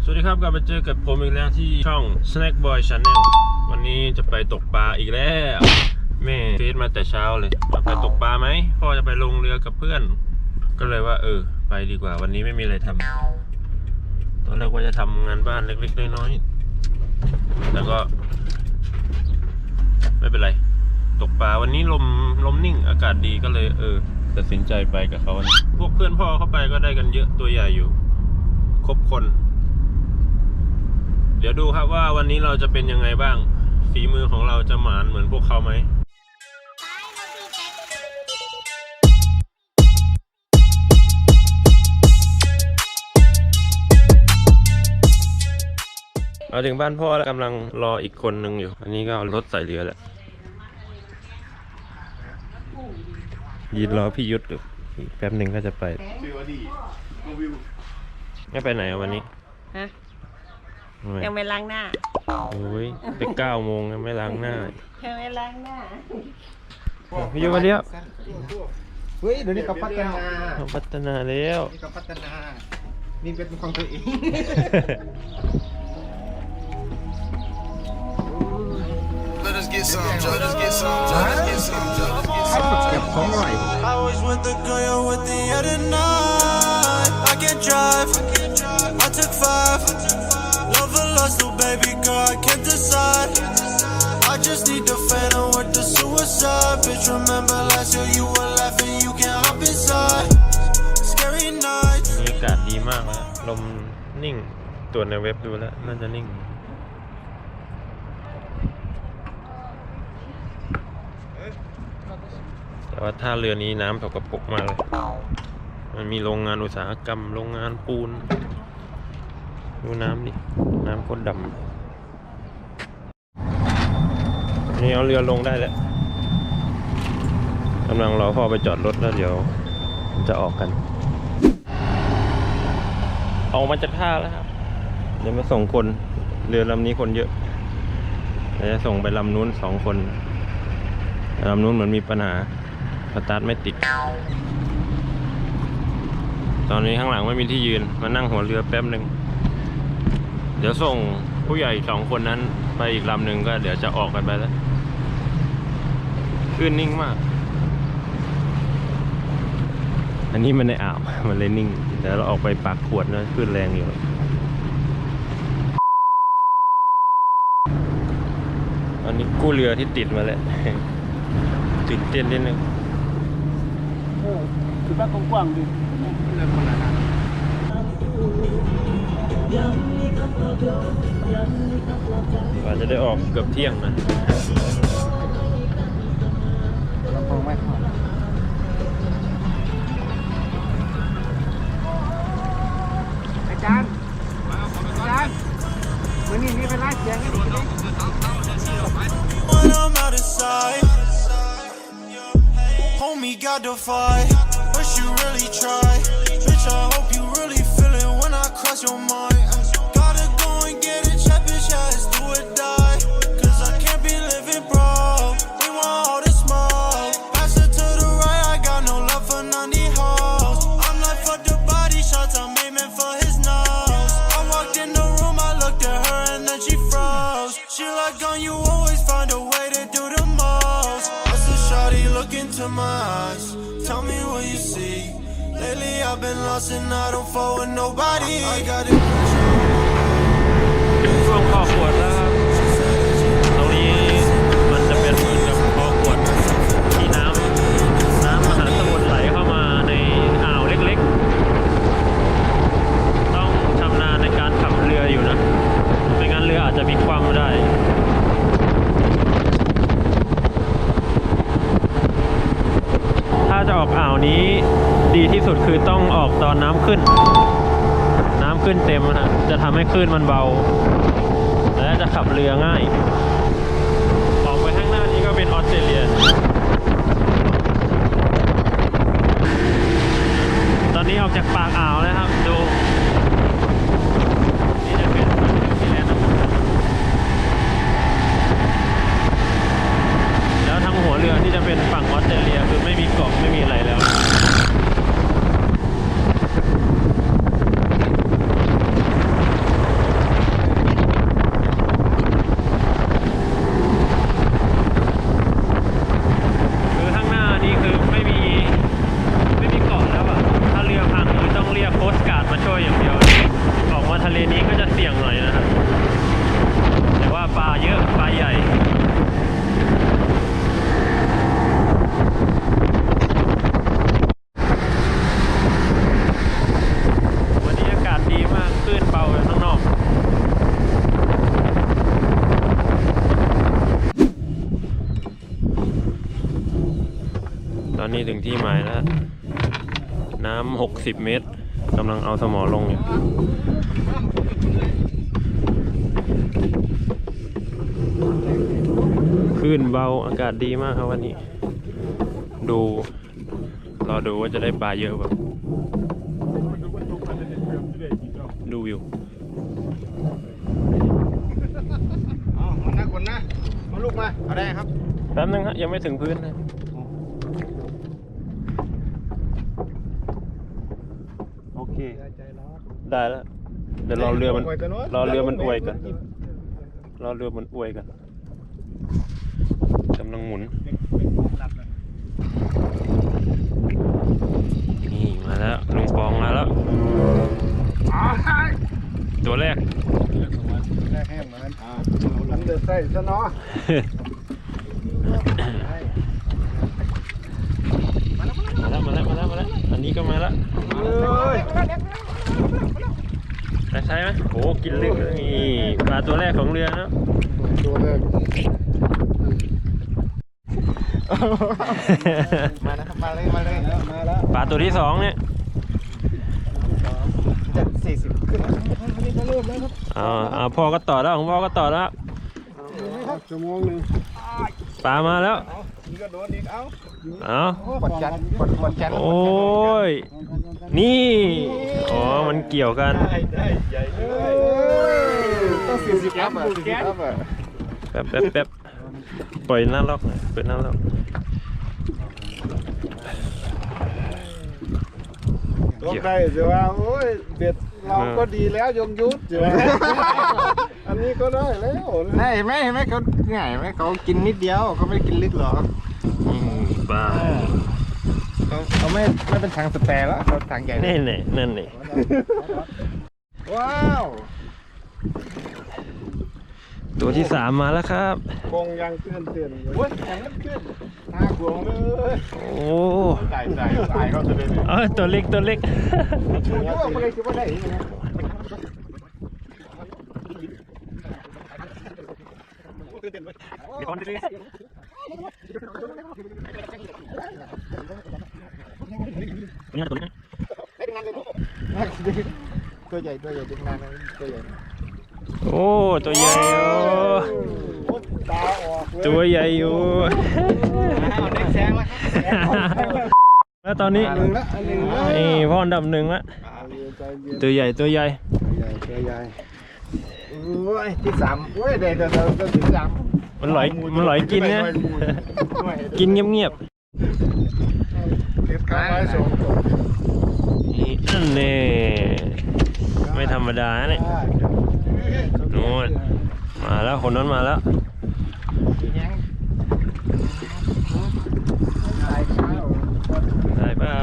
สวัสดีครับกลับมาเจอกับผมอีกแล้วที่ช่อง Snack Boy Channel วันนี้จะไปตกปลาอีกแล้วแม่เฟซมาแต่เช้าเลยไปตกปลาไหมพ่อจะไปลงเรือกับเพื่อนก็เลยว่าไปดีกว่าวันนี้ไม่มีอะไรทำตอนแรกว่าจะทำงานบ้านเล็กๆน้อยๆแต่ก็ไม่เป็นไรตกปลาวันนี้ลมนิ่งอากาศดีก็เลยตัดสินใจไปกับเขาพวกเพื่อนพ่อเข้าไปก็ได้กันเยอะตัวใหญ่อยู่ครบคนเดี๋ยวดูครับว่าวันนี้เราจะเป็นยังไงบ้างฝีมือของเราจะหมานเหมือนพวกเขาไหมเราถึงบ้านพ่อแล้วกำลังรออีกคนนึงอยู่อันนี้ก็เอารถใส่เรือแล้วยืนรอพี่ยุทธอยู่แป๊บหนึ่งก็จะไปไม่ไปไหนวันนี้ฮะยังไม่ล้างหน้าโอ้ยไป9 โมงยังไม่ล้างหน้ายังไม่ล้างหน้าพี่ยุทธมาเดียวเฮ้ยเดี๋ยวนี้เขาพัฒนาแล้วนี่เขาพัฒนานี่เป็นของตัวเองLet us get some, Joe. Let's get some, Joe. Let's get some, Joe. Let's get some. I was with the girl with the other night. I can't drive. I took 5. Love or lust, oh baby girl, I can't decide. I just need the phantom with the suicide. Bitch, remember last year you were laughing, you can't hop inside. Scary nights. อากาศดีมากนะลมนิ่งตัวในเว็บดูแล้วน่าจะนิ่งแต่ว่าท่าเรือนี้น้ำสกปรกมากเลยมันมีโรงงานอุตสาหกรรมโรงงานปูนดูน้ำดิน้ำโคตรดำนี่เอาเรือลงได้แล้วกำลังรอพ่อไปจอดรถแล้วเดี๋ยวจะออกกันออกมาจากท่าแล้วครับเดี๋ยวมาส่งคนเรือลำนี้คนเยอะเดี๋ยวจะส่งไปลำนู้น2 คนลำนู้นเหมือนมีปัญหาสตาร์ทไม่ติดตอนนี้ข้างหลังไม่มีที่ยืนมานั่งหัวเรือแป๊บหนึ่งเดี๋ยวส่งผู้ใหญ่2 คนนั้นไปอีกลำหนึ่งก็เดี๋ยวจะออกกันไปแล้วคลื่นนิ่งมากอันนี้มันในอ่าวมันเลยนิ่งเดี๋ยวเราออกไปปากขวดนะคลื่นแรงอยู่อันนี้กู้เรือที่ติดมาแล้วตื่นเต้นนิดนึงคือบ้านกว้างๆดิเรื่องคนละนะว่าจะได้ออกเกือบเที่ยงนะลำโพงไม่พออาจารย์วันนี้มีเป็นไรเสียงกันอีกไหมHomie got the fight, but you really try. Bitch, I hope you really feel it when I cross your mind. Gotta go and get it, check bitch ass, do or die. Cause I can't be living broke. We want all the smoke. Pass it to the right, I got no love for none of these hoes. I'm like, fuck the body shots, I'm aiming for his nose. I walked in the room, I looked at her and then she froze. She like, on you always find a way to do the most. Shawty, look into my eyes. Tell me what you see. Lately I've been lost and I don't fall with nobody. I got it. ถึงช่วงคอขวดแล้วครับตรงนี้มันจะเป็นเหมือนกับคอขวดที่น้ำมหาสมุทรไหลเข้ามาในอ่าวเล็กๆต้องชำนาญในการขับเรืออยู่นะไม่งั้นเรืออาจจะมีความได้ถ้าจะออกอ่าวนี้ดีที่สุดคือต้องออกตอนน้ำขึ้นเต็มนะจะทำให้คลื่นมันเบาและจะขับเรือง่ายออกไปข้างหน้านี้ก็เป็นออสเตรเลียตอนนี้ออกจากปากอ่าวแล้วครับดูนี่จะเป็นนิวซีแลนด์แล้วทางหัวเรือที่จะเป็นฝั่งออสเตรเลียคือไม่มีเกาะไม่มีอะไรแล้ว ต นี้ถึงที่หมายแล้ว น้ำ60 เมตรกำลังเอาสมอลงอยู่คลื่นเบาอากาศดีมากครับวันนี้ รอดูว่าจะได้ปลาเยอะแบบดูวิว มานะคนนะมาลูกมาเอาได้ครับ แป๊บนึงฮะยังไม่ถึงพื้นนะโอเค ได้แล้ว เดี๋ยวรอเรือมันอวยกันรอเรือมันอวยกันกำลังหมุนนี่มาแล้วลุงปองมาแล้วตัวแรก ได้แห้งเหมือนหลังเดือดใส่ซะเนาะ มาแล้วอันนี้ก็มาแล้วใช่ไหมโอ้กินลึกนี่ปลาตัวแรกของเรือนะ ตัวแรกมานะครับมาเลยมาแล้ว ปลาตัวที่ 2เนี่ย จะ40ขึ้นนี่ก็เริ่มแล้วครับ พ่อก็ต่อแล้วของพ่อก็ต่อแล้ว ชั่วโมงนึง ปลามาแล้ว นี่ก็โดนอีกเอา ปดจันโอ้ยนี่อ๋อมันเกี่ยวกัน ได้ใหญ่เลยต้อง40ครับแป๊บปล่อยหน้าล็อกหน่อยเปิดหน้าล็อก ลงได้ใช่ไหมโอ้ยเบ็ดเราก็ดีแล้วยงยุทธใช่ไหมอันนี้ก็ได้แล้วเห็นไหมเขาง่ายไหมเขากินนิดเดียวเขาไม่ได้กินลึกหรอก ปลา เขาไม่เป็นทางสแปรแล้วเขาทางใหญ่ นั่น ว้าว ตัวที่ 3มาแล้วครับ กงยังเตือนโอ้ยแข็งขึ้นน่ากลัวเลย โอ้ ตายเขาจะเป็น ตัวเล็กชูยั่วไม่ได้คิดว่าได้ยังไงตัวใหญ่ดึงนานตัวใหญ่ โอ้ตัวใหญ่ตาออกเลย ตัวใหญ่อยู่ เด็กแซงแล้วแล้วตอนนี้นี่พ่ออันดับ 1แล้วตัวใหญ่โอ้ยที่3โอ้ยเดี๋ยวที่3มันหลอยกินนะกินเงียบ เก็บขาไว้ส่ง ๆนี่ไม่ธรรมดาเนี่ยนู่นมาแล้วคนนั้นมาแล้วได้เปล่า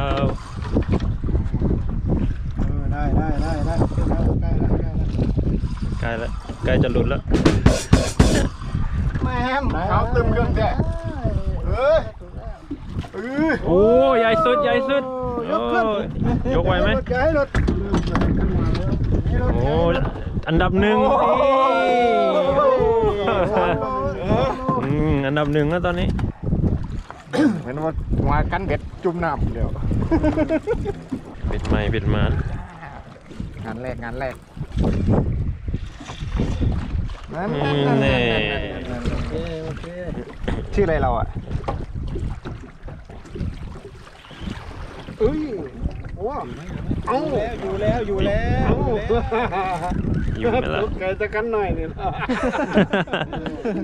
ได้ใกล้จะหลุดแล้ว แม่เขาตึมกันแท้โอ้ใหญ่สุดยกไหวไหมโอ้อันดับ 1อันดับ 1แล้วตอนนี้ เหมือนว่ามากันเบ็ดจุ่มน้ำเดี๋ยว เบ็ดใหม่เบ็ดมางานแรกนี่ ชื่ออะไรเราอ่ะว้าวอยู่แล้วอยู่ไหมล่ะ ไก่จะกันหน่อยเนี่ย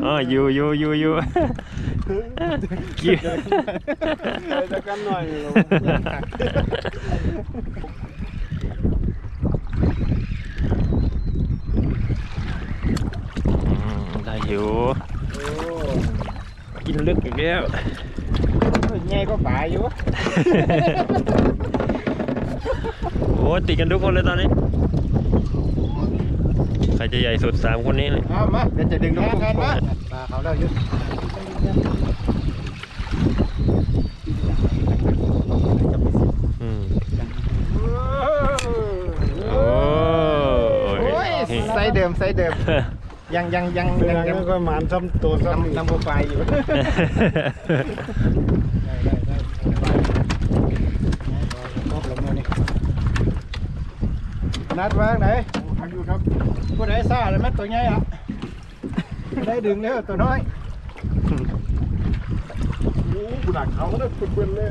อ๋ออยู่ไก่จะกันหน่อยได้อยู่กินลึกอีกแล้วง่ายก็ป่าอยู่ โอ้ติดกันทุกคนเลยตอนนี้ ใครจะใหญ่สุด3คนนี้เลย มาเดี๋ยวจะดึงน้องกันมาเขาแล้วยุด โอ้ย ไซส์เดิมยังก็หมานซ้ำตัวซ้ำไฟอยู่ นัดวางไหนครับอยู่ครับผู้ใดซ่าเลยแม่ตัวใหญ่อ่ะได้ดึงแล้วตัวน้อยโอ้กูดักเขาเนี่ยเปื่อนเลย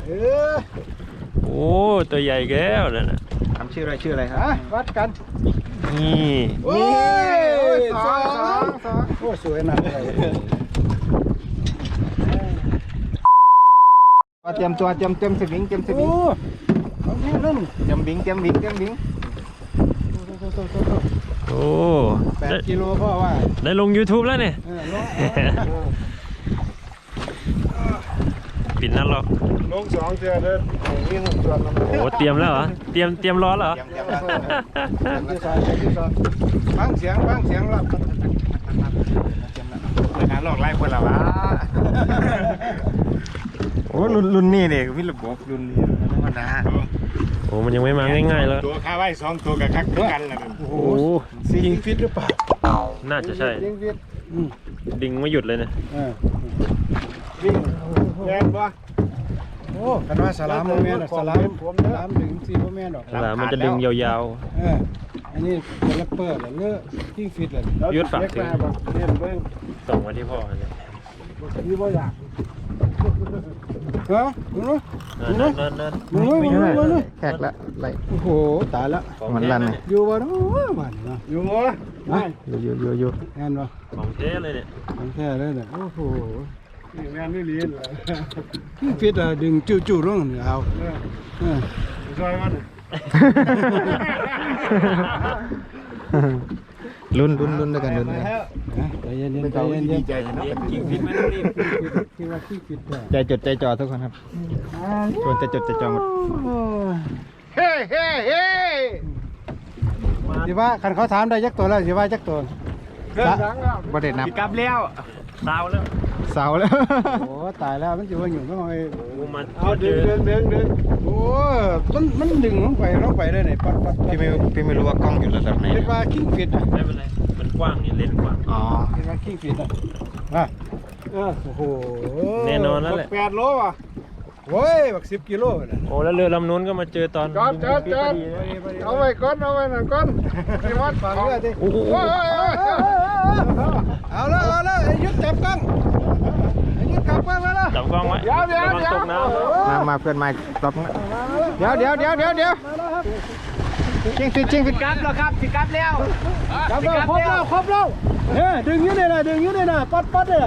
โอ้ตัวใหญ่แก้วนั่นน่ะ ทำชื่ออะไรครับวัดกัน นี่ โอ้ยสองโอ้สวยนะเตรียมตัวเตรียมสวิงโอ้เอาแค่นั้นเตรียมบิง โอ้ 8 กิโลพ่อว่า ได้ลง YouTube แล้วเนี่ยปิดนั่นหรอก ลง2 เทื่อเด้อวิ่ง6 ตัวแล้ว โอ้เตรียมแล้วเหรอเตรียมร้อนเหรอ เตรียมที่ซอยฟังเสียงรับงานหลอกไล่คนละวะโอ้รุ่นนี้เนี่ยวิระบบรุ่นนี้ธรรมดา โอ้มันยังไม่มาง่ายๆแล้ว ตัวค่าไว้2 ตัวกับคักกันแล้วโอ้โหยิงฟิตหรือเปล่า น่าจะใช่ ยิงฟิต ดึงไม่หยุดเลยนะ วิ่งแรงปะโอ้กันว่าสลามโมเมนต์สลามดึงซีโมเมนต์หรอก เวลามันจะดึงยาว อันนี้เป็นแรปเปอร์เหรอเลือกยิงฟิตเลย ยืดฝากถึง เล่นเบิ้ง ส่งมาที่พ่อเนี่ย นี่บ่อยากมึงรู้ นั่น แขกละไหลโอ้โหตายละ มันลั่นเลย อยู่บ่เนาะบ้านเนาะอยู่บ่อยู่แม่นบ่ ของเท้เลยเนี่ย ของแท้เลยเนี่ยโอ้โหนี่แม่นไม่เลียนเลยยิงฟิตอ่ะดึงจู่ๆลงนี่เอาซอยมันลุ้นด้วยกันลุ้นใจเย็นใจเย็นใจเย็น กิ้งฟิตไม่ต้องรีบ คิดว่าขี้ฟิตใจจดใจจ่อทุกคนครับชวนใจจดใจจ่อหมดเฮ้สิว่าคันเขาถามได้ยักตัวแล้วสิว่ายักตัวประเด็นนับ กลับแล้วสาวแล้ว เสาแล้วโอ้ตายแล้วมันจะว่าอยู่ต้องเอา โอ้มัน เอาดึงโอ้มันดึงลงไปได้ไหนปัดพี่ไม่รู้ว่ากล้องอยู่ระดับไหนคิดว่ากิ้งฟิต ไม่เป็นไรมันกว้างนี่เลนกว้าง อ๋อคิดว่ากิ้งฟิตโอ้โห แน่นอนแล้วแหละ 8 โลอ่ะโว้ยบัก10 กิโลน่ะ โอ้แล้วเรือลำนู้นก็มาเจอตอน จอดเอาไว้ก่อนพี่วัดฝากเรือดิเอาแล้วยึดจับกล้องยึดจับกล้องมาแล้ว จับกล้องไว้ระวังตกน้ำ มาเพื่อนมาตบเดี๋ยวชิงฟิตกลับแล้วครับสิกลับแล้วครบแล้วดึงอยู่นี่นะปัดเลย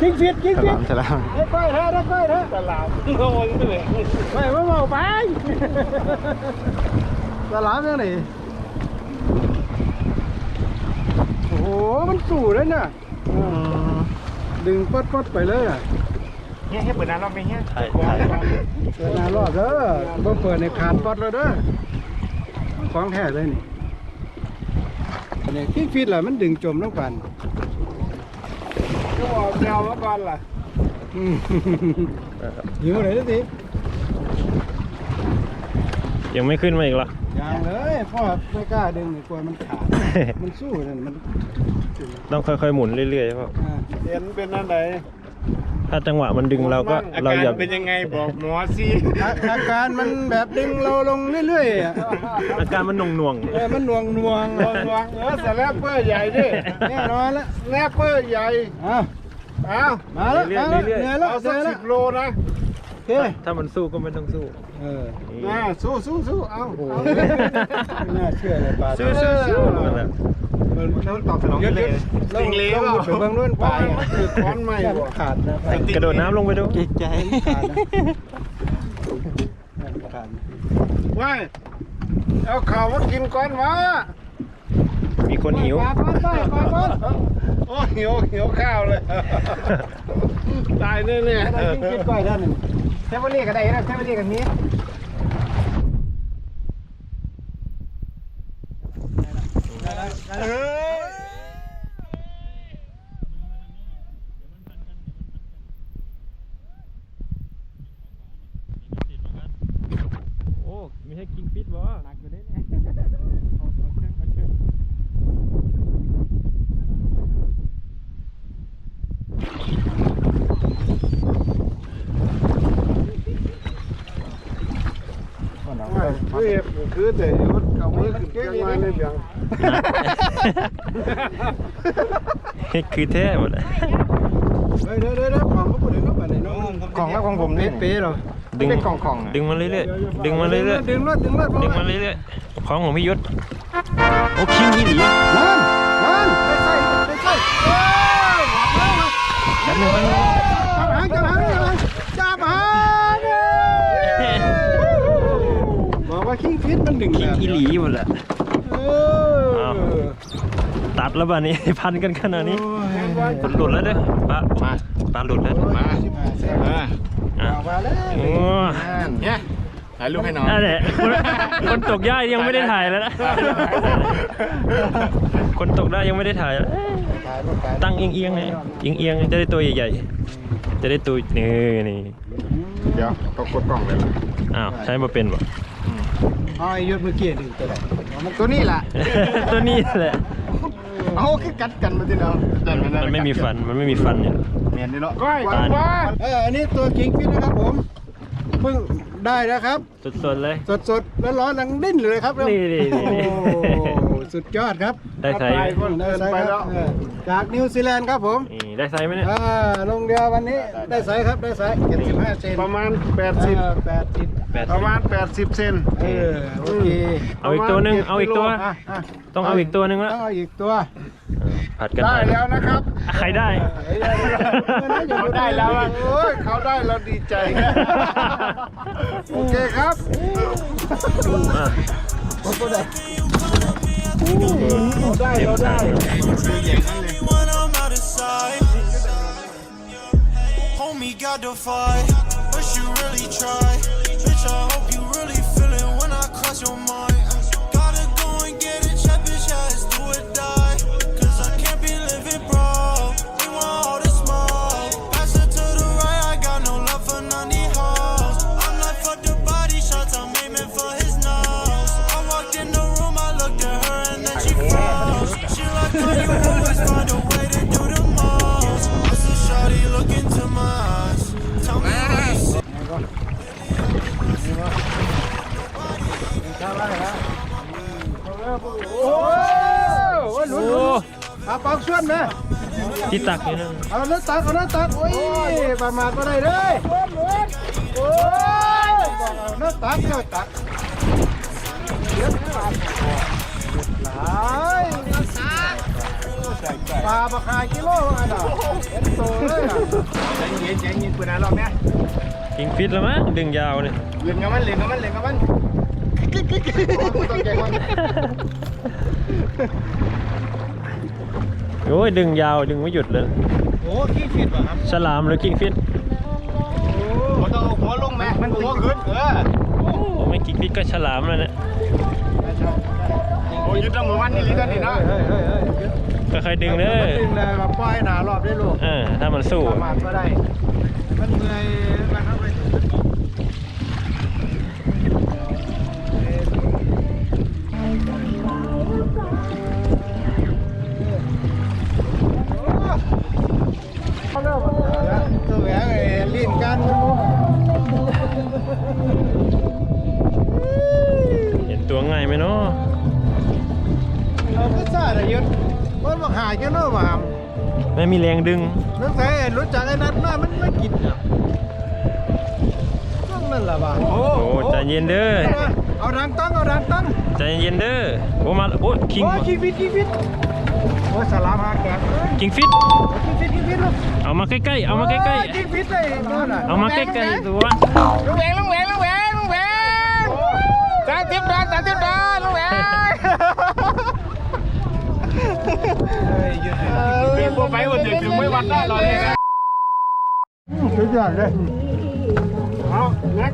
ชิงฟิตฉลามได้ค่อยฉลามโง่เลยไม่เอาไปฉลามยังไงโอ้โหมันสู่เลยน่ะดึงปัดไปเลยอ่ะเนี่ยให้เปิดน้ำรอบไปเนี่ยเปิดน้ำรอบเด้อเปิดในคานปัดเลยเด้อของแท้เลยนี่เนี่ยขี้ฟิตแหละมันดึงจมลงกันก็บอกแนวมาก่อนล่ะหิวไหนสิ ยังไม่ขึ้นมาอีกหรอ ยังเลยพ่อไม่กล้าดึงกลัวมันขาดมันสู้นั่นมัน ต้องค่อยๆหมุนเรื่อยๆเพราะ เห็นเป็นอันไหน ถ้าจังหวะมันดึงเราก็เราอย่า เป็นยังไงบอกหมอสิอาการมันแบบดึงเราลงเรื่อยๆ อาการมันหน่วง มันหน่วงสแลปเปอร์ใหญ่ดิแน่นอนละสแลปเปอร์ใหญ่มาแล้วเหนื่อยแล้วเอาสัก10 โลนะถ้ามันสู้ก็ไม่ต้องสู้ สู้เอาน่าเชื่อเลยปลาสู้มันตอบสนองเลยสิงเลี้ยวไปเบื้องล้วนปลาคือค้อนไม้ขาดนะ กระโดดน้ำลงไปดู จิตใจขาดว้ายเอาข่าวมากินก่อนวะ มีคนหิว ปลาโอ้หิวข้าวเลยตายแน่ๆกินก่อนท่านแทบไม่เรียกกันได้นะแทบไม่เรียกกันนี้โอ้ไม่ใช่กินฟิตบ่หนักอยู่ได้เนี่ย นี่คือแต่ยศเอามือขึ้นเก่งมาในเบียง คือแท้หมดเลย เด้อของก็บ่ได้ก็บ่ได้น้อง ของแล้วของผมนี่ เป๊ะๆหรอ ดึง เป็นกล่อง ดึงมาเรื่อยๆดึงมาเรื่อยๆ ดึงรถ ดึงมาเรื่อยๆของพี่ยุทธโอ้คิงอีหลี นั่นได้ใส่แป๊บนึง จับหางบอกว่าคิงฟิตมันดึง คิงอีหลีหมดแหละตัดแล้วบ้านี้ พันกันขนาดนี้หลุดแล้วเด้อปลาหลุดแล้วมา มาแล้ว โอ้ เนี่ยถ่ายรูปให้น้อง นั่นแหละคนตกย่ายังไม่ได้ถ่ายแล้วนะคนตกได้ยังไม่ได้ถ่ายแล้วตั้งเอียงๆไงเอียงๆจะได้ตัวใหญ่ๆจะได้ตัวนี่ เดี๋ยวต้องกดกล่องเลยล่ะ อ้าวใช้มาเป็นบ่ อ๋อไอ้ยศเมื่อกี้ดึงตัวไหน ตัวนี้ล่ะ ตัวนี้แหละ เอาคือกัดกันมาทีเดียว มันไม่มีฟันเนี่ย เมียนนี่เนาะ ก้อยอันนี้ตัวคิงฟิตนะครับผมเพิ่งได้นะครับ สดๆเลย สดร้อนๆนังดิ้นเลยครับ นี่ โอ้สุดยอดครับ ได้ไซส์ ได้ไซส์ครับจากนิวซีแลนด์ครับผม นี่ได้ไซส์ไหมเนี่ย ลงเรือวันนี้ได้ไซส์ครับได้ไซส์75 เซน ประมาณ 80 ประมาณ80 เซน โอเค เอาอีกตัวนึงเอาอีกตัวต้องเอาอีกตัวนึงละ ต้องเอาอีกตัว ผัดกัน ได้แล้วนะครับ ใครได้ เขาได้แล้วอ่ะโอ้ยเขาได้เราดีใจโอเคครับ เราได้ When I'm out of sight, homie got the fight, but you really try. Bitch, I hope you really feel it when I cross your mind. Gotta go and get it, check, bitch, yeah, it's do or die. Cause I can't be living broke. We want all the smoke. Pass it to the right, I got no love for none of these hoes. I'm like, fuck the body shots, I'm aiming for his nose. I walked in the room, I looked at her and then she froze. She like, how you always find a way to do the most. I said, shawty, look into my eyes. Tell me what you see. โอ้หลุดเอาปองส่วนนะ ที่ตักนี่นะ เอาเนื้อตักโอ้ยประมาทมาได้เลยโอ้ยเนื้อตักหลายปลาปลาคากิโลอะไรเป็นโตเลยอ่ะ ใจเย็นปืนนะรอบเนี้ย กิงฟิตแล้วมั้งดึงยาวเลย เล่นกับมันต้องแกงมัน โอ้ยดึงยาวดึงไม่หยุดเลย โอ้ขี้ฟิตป่ะครับ ฉลามหรือกิงฟิต มันต้องเอาหัวลงแม่มันหัวขึ้นโอ้ไม่กิงฟิตก็ฉลามแล้วเนี่ย โอ้ยยึดเอามือวันนี่ลิ้นนี่นะ ค่อยๆดึงเด้อ ดึงเลยมาปล่อยหนารอบได้ลูก ถ้ามันสู้ ประมาทก็ได้มันเมื่อยมันเข้าไปตัวแหวนลิ้นกัน เห็นตัวง่ายไหมเนาะ เราไม่ทราบเลยยุทธมันมาหายแค่นั้นมาหาม ไม่มีแรงดึง นึกแต่รู้จักไอ้นัทน่ามันไม่กินอ่ะต้องนั่นแหละบ้า โอ้ใจเย็นเด้อ เอาดังตั้ง ใจเย็นเด้อโอ้มาโอ้คิง โอ้คิงฟิตโอ้สลามหาแกง คิงฟิต คิงฟิตลูก เอามาใกล้ๆเอามาใกล้ คิงฟิตเลยนู่นน่ะ ๆเอามาใกล้ๆตัว ลุงแหวงตาติ๊บดาลุงแหวงเดี๋ยวไปวันเดียวถึงไม่วันได้หรอกเลย สุดยอดเลยเอาแน็ก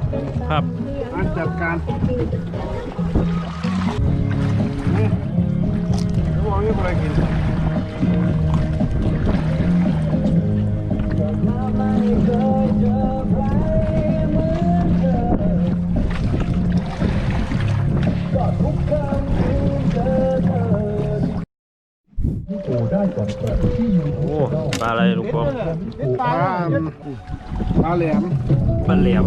ครับ การจัดการระวังนี่อะไรกิน โอ้ปลาอะไรลูกปอม ปลาแหลม ปลาเหลี่ยม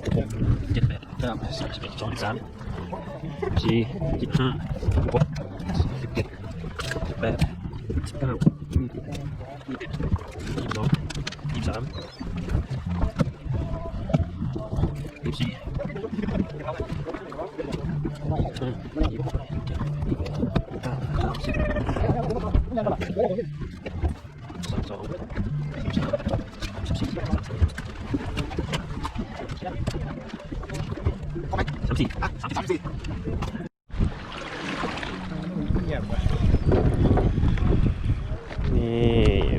7 8 9 10 11 12 13 14 15 16 17 18 19 20 22 นี่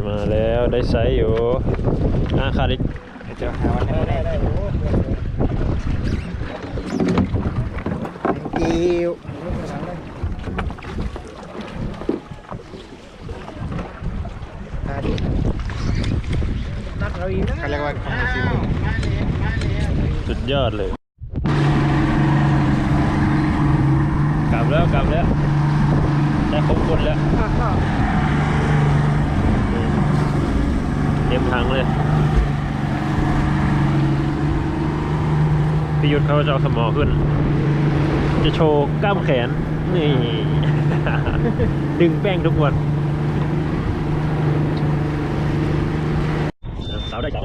มาแล้วได้ไซส์อยู่ขาดอีกเดี๋ยวหาวันได้กิ้วนัดเราอีกนะเรียกว่าคำพูด สุดยอดเลยกลับแล้วได้ครบคนแล้วเตรียมถังเลยพี่ยุทธเขาจะเอาสมอขึ้นจะโชว์กล้ามแขนนี่ ดึงแป้งทุกวันสาวได้จับ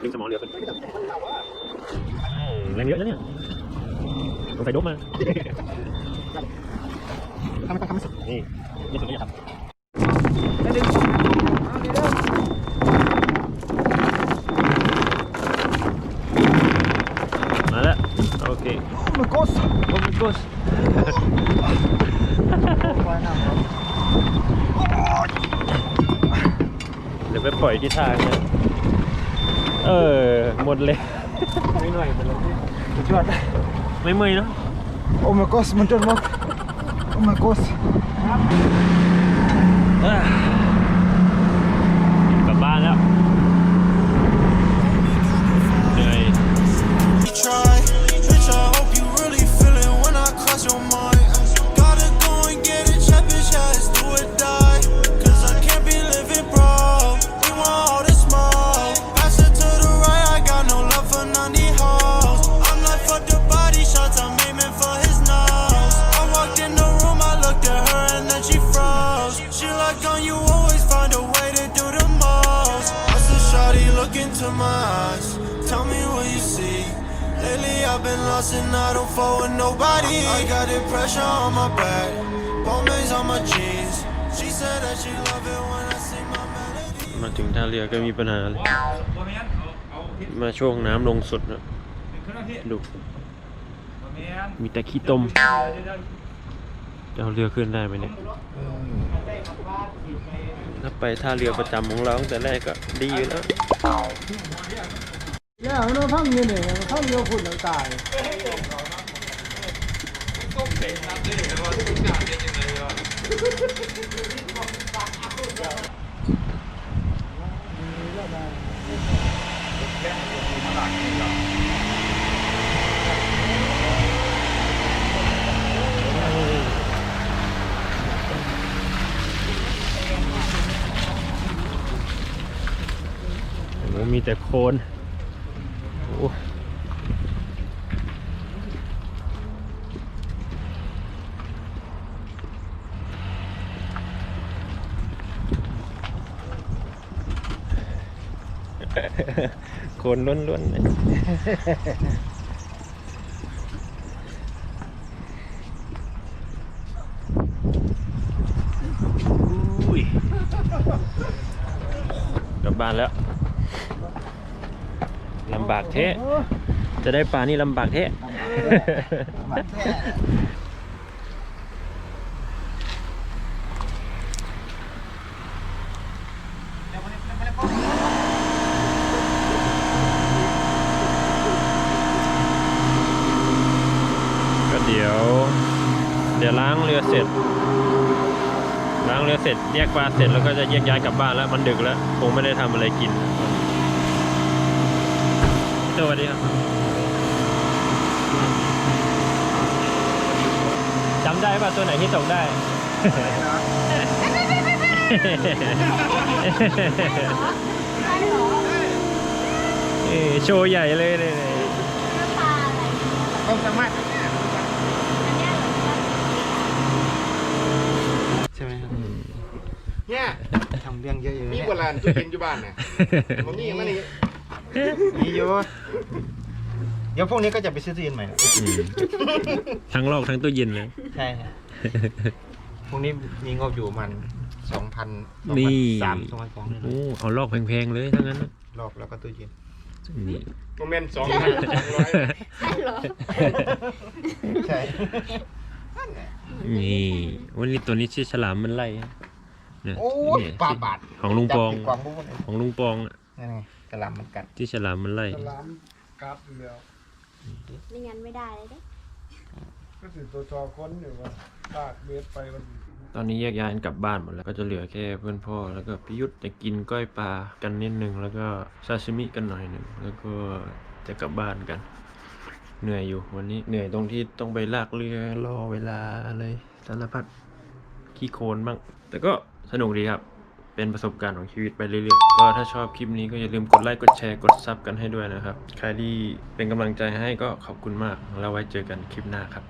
ดึงสมอเรือขึ้นแรงเยอะนะเนี่ยต้องใส่โดบมานี่ไม่สุดก็อย่าทำมาแล้วโอเคโอ้my god เดี๋ยวไปปล่อยที่ทางเนี่ยหมดเลยไม่หน่อยเป็นไรจวดไม่เมื่อยเนาะ Oh my god มันจนมาก Oh my god กลับบ้านแล้วเหนื่อย Try, bitch, I hope you really feel it when I cross your mind. Gotta go and get it, check, bitch, let's do or die. Cause I can't be living broke. We want all the smoke. Pass it to the right, I got no love for none of these hoes. I'm like, fuck the body shots, I'm aiming for his nose. I walked in the room, I looked at her and then she froze. She like, don't you always find a way to do the most? I said, shawty, look into my eyes. Tell me what you see. Lately I've been lost and I don't fall with nobody. I got the pressure on my back, Balmain's on my jeans. She said that she love it when I sing my melody. มาถึงท่าเรือก็มีปัญหาเลยมาช่วงน้ำลงสุดนะดูมีแต่ขี้ต้มจะเอาเรือขึ้นได้ไหมเนี่ยถ้าไปท่าเรือประจำของเราตั้งแต่แรกก็ดีอยู่แล้ว เนี่ยมันพังเงี้ยเนี่ยมันพังเงี้ยฝุ่นตายโอ้มีแต่โคลนโอ้โคลนล้วนๆเลยอุ้ยกลับบ้านแล้วลำบากแท้จะได้ปลานี่ลำบากแท้ก็เดี๋ยวล้างเรือเสร็จแยกปลาเสร็จแล้วก็จะแยกย้ายกลับบ้านแล้วมันดึกแล้วคงไม่ได้ทำอะไรกินสวัสดีครับจำได้ป่ะตัวไหนที่ตกได้ โชว์ใหญ่เลยเนี่ย ความสามารถใช่ไหมครับเนี่ยทำเรื่องเยอะๆนี่โบราณตู้เย็นอยู่บ้านน่ะมันนี่มันนี่มีอยู่เดี๋ยวพวกนี้ก็จะไปซื้อตู้เย็นใหม่ ทั้งลอกทั้งตู้เย็นเลย ใช่พวกนี้มีงบอยู่มัน2,000 นี่ 2,000 ฟองเลย โอ้เอาลอกแพงๆเลยทั้งนั้นนะ รอบแล้วก็ตู้เย็น นี่ โมเมนต์2,200ใช่เหรอใช่ นี่วันนี้ตัวนี้ชื่อฉลามมันไล่เนี่ย โอ้ย เนี่ย ปลาบาด ของลุงปอง จับผิดความรู้เลย ของลุงปองอะ นี่ไงกระลำมันกัด ที่ฉลามมันไล่ ฉลามกัดอยู่แล้ว ไม่งั้นไม่ได้เลยเด้ ก็สิตัวจอค้นอยู่ว่าลากเบสไปมัน ตอนนี้แยกย้ายกันกลับบ้านหมดแล้วก็จะเหลือแค่เพื่อนพ่อแล้วก็พี่ยุทธจะกินก้อยปลากันนิดนึงแล้วก็ซาชิมิกันหน่อยหนึ่งแล้วก็จะกลับบ้านกัน เหนื่อยอยู่วันนี้เหนื่อยตรงที่ต้องไปลากเรือรอเวลาอะไรสารพัดขี้โคลนบ้างแต่ก็สนุกดีครับเป็นประสบการณ์ของชีวิตไปเรื่อยๆก็ถ้าชอบคลิปนี้ก็อย่าลืมกดไลค์กดแชร์กดซับกันให้ด้วยนะครับใครที่เป็นกำลังใจให้ก็ขอบคุณมากแล้วไว้เจอกันคลิปหน้าครับ